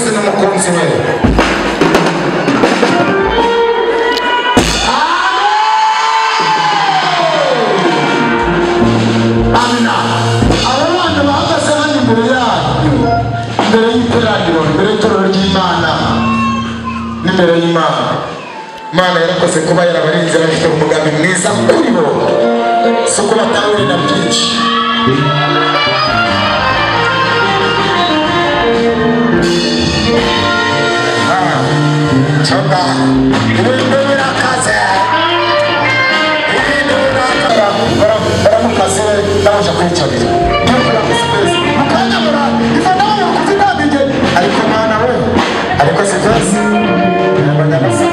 wese n'umukunzi we. Amina. Abana bahagaze hano imbere yanyu, imbere y'iteraniro, imbere y'itorero ry'Imana n'imbere y'Imana. Imana yarakoze kuba yarabarinze bafite umugambi mwiza kuri bo, si uko batahurira byinshi. Choka ibintu birakaze, ibintu birakaze, baramukaze ndaje kwicarira mukanyamura ifanayo kuzinabije ariko mwana we ariko sivasi abanyamasa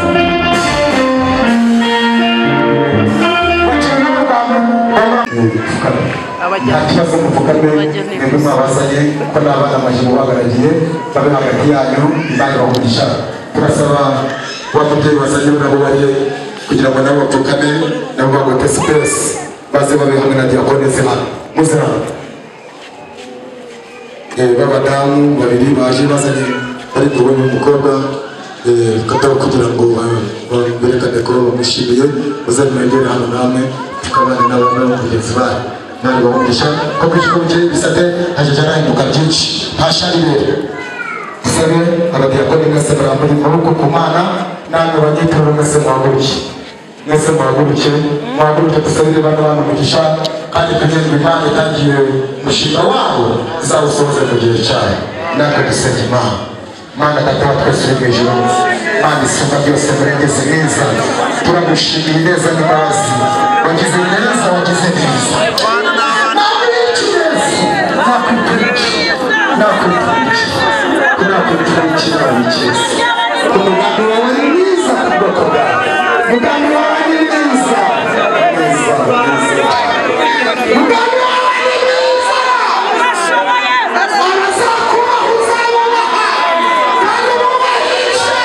ntakibazo mupfukame mwebwe mwabazanye ko n'abana amaje mubagaragiye babe hagati yanyu Imana ibahugisha. Turasaba wa mubyeyi wazanye nabo bari kugira ngo nabo bapfukame nabo bagote space baze babe hamwe na diakonese hano muzira b'abadamu babiri baje bazanye bari kubona umukobwa kataba kugira ngo berekane ko bamushimiye bazanye mwegere hano namwe tukabana n'abana bagenzi banyu nari bahugisha ko kwishikuye bisate hajeje arahinduka byinshi ntasharire sabe abadiakoni mwese barambura amaboko ku Mana namwe bagitoro mwese muhaguruke dusabire bano bantu umugisha kandi kugira ngo Imana itangiye umushinga wabo izawusohoze mu gihe cyayo. Natwe dusenge Mana data wa twese uri mu ijuru, Mana isumba byose murengezi mwiza, turagushimira ineza n'imbabazi wagize neza wagize neza umugambi wawe ni mwiza ku bwoko bwawe, umugambi wawe ni mwiza, umugambi wawe ni mwiza, arazakubaha uzabubaha kandi ububahishe.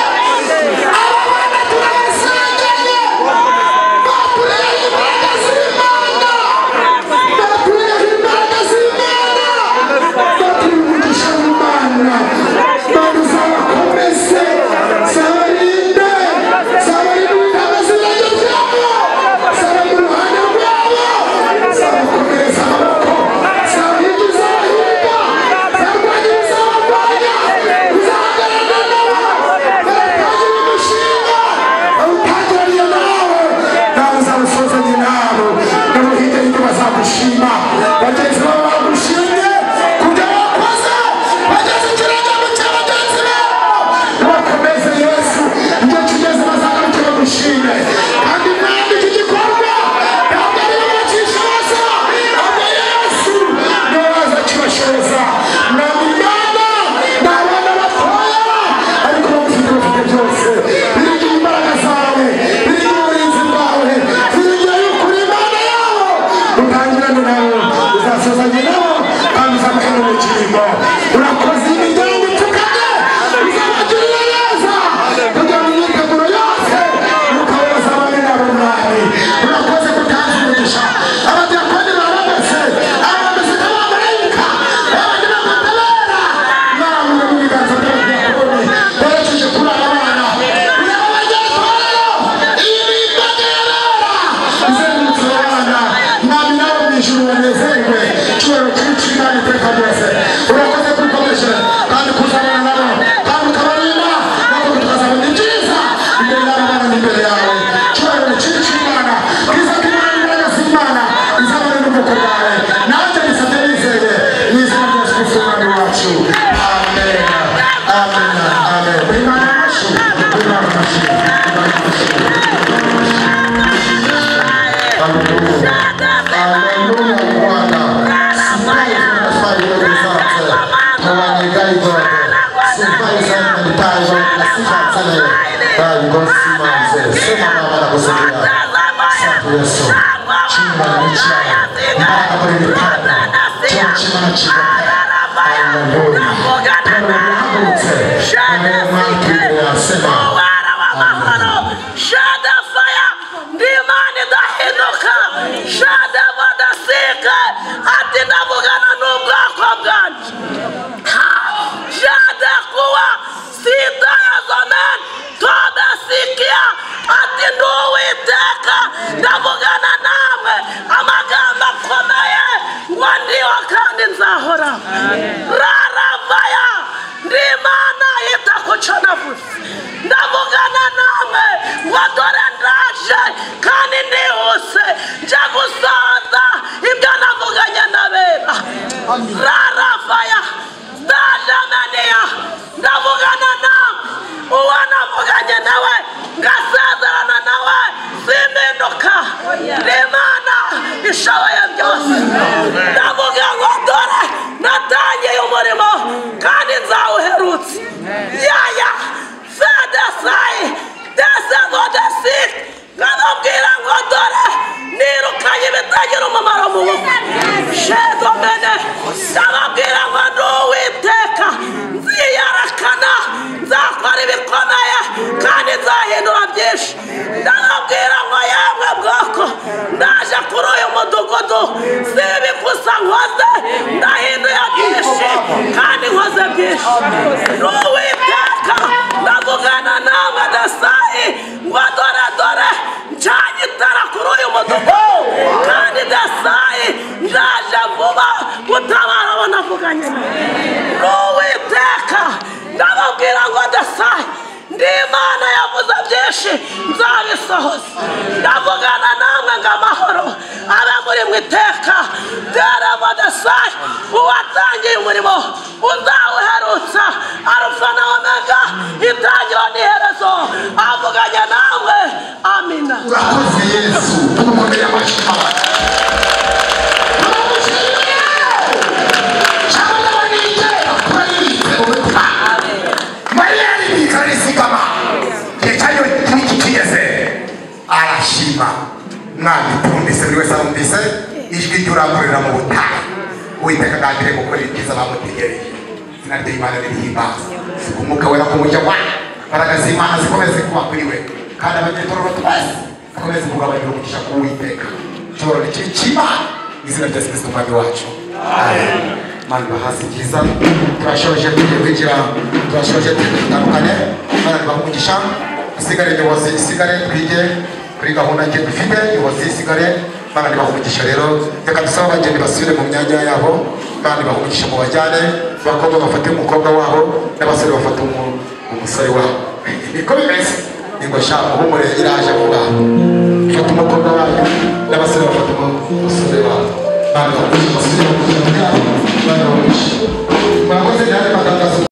Aba bana turabasengeye batureye imbaraga z'Imana, batureye imbaraga z'Imana, batureye umugisha w'Imana. Bana uzabakomeze, zabarinde, zabarinde intama zirage byabo, zaba mu ruhande rwabo, zabakomereza amaboko, zabahigiza abahiga, zarwanyiriza abarwanya, uzahagararana nabo, baratangira umushinga, bawutangiranye nawe, nawe uzawusozanye nabo, nabo hirya y'ibyo bazagushima, bagenzi babo bagushimye kubyo wakoze, bageze ikirenge mu cya bagenzi babo, bakomeze Yesu, igihe kigeze bazagaruke bagushime. Kandi mwami iki gikorwa ntabwo ari wowe wakishoboza, ahubwo Yesu niwe waza kibashoboza. Mwami Imana ni abana batoya ariko bafite byose, biringiye imbaraga zawe, biringiye uburinzi bwawe, biringiye yuko uri Imana yabo, utangirane nabo, uzasozanye nabo kandi uzamuhera ubugingo. Urakoze imiryango ipfukamye, uzabagirira neza kugira ngo imyiteguro yose ukabona abandi nabo mwami. Urakoze gutanza umugisha, abadiakoni barabameze, abameze nk'abamarayika, abandi bakatabera, nawe uri mu biganza by'abadiakoni berekeje kuri aba bana. Ureba abadiakonero, iyi ni imbaga y'abera izengurutse abana, mwami nawe mu ijuru banezerwe, icyubahiro cyinshi Imana iteka ryose. Urakoze kudukomeje kandi kuzabana nabo kandi ukabarinda nabo tukazabona ibyiza imbere y'aba bana n'imbere yawe. Icyubahiro cyinshi Imana, bwiza bw'Imana n'imbaraga z'Imana izabane n'ubwoko bwawe. Nanjye bisabye nizeye mu izina rya Yesu Kristo umwami wacu. Amen, amen, amen. Buri Imana amashyi, buri Imana amashyi, buri Imana amashyi. Haleluya, haleluya Bwana. Sifaye tunafanya wenzake, tuwanyegai Bwana. Sifaye sana mtaji Bwana, sifa sana. Bali gosima mzee, sema mama na kusaidia. Asante Yesu. Chima ni chama. Mbaka bali ni pana. Chima na chima. Haleluya. Tuna mwanamke. Mwana mwanamke anasema. Shada fire, dimani dahinuka, shada vadasika, atina bugana nubla kwa bgan. Shada kuwa si ibi gusa nkoze ndahinduye byinshi kandi nkoze byinshi n'uwiteka ndavugana nawe dasayi ngo dore ncanye itara kuri uyu mudugudu kandi dasayi ndaje vuba gutabara abo navuganye n'uwiteka ndababwira ngo dasayi ndi Imana yavuze byinshi nzabisohoza ndavugana namwe ngo amahoro abe muri mwe iteka dereva dasayi uwatangiye umurimo uzawuherutsa arufa na omega itangiro n'iherezo avuganye namwe amina urakoze Yesu tumukomere amashyi arashima mwabitundise buri wese arumvise ijwi ry'urangurira mu butayu uwiteka agambiriye gukora ibyiza bamutegereye izina ry'Imana nirihimbaza umwuka wera ku murya wayo imbaraga z'Imana zikomeze kuba kuri we kandi abanyetorero twese bakomeze kugabanira umugisha ku Uwiteka cyoro n'ikibi cy'Imana izina rya Kristo umwami wacu amen. Mana bahasi byiza turashoje kwinjira turashoje tutandukane Mana bamugisha isigare nyobozi isigare twige kuri gahunda nge dufite nyobozi isigare Mana bamugisha rero reka dusaba abageni basubire mu myanya yabo Mana bamugisha mu bajyane bakobwa bafate umukobwa wabo n'abasore bafate umusore wabo niko bimeze ngo sha uhumure iraje vuba fata umukobwa wawe n'abasore bafate umusore wabo Mana bamugisha basubire mu myanya yabo Mana bamugisha bakoze cyane matangazo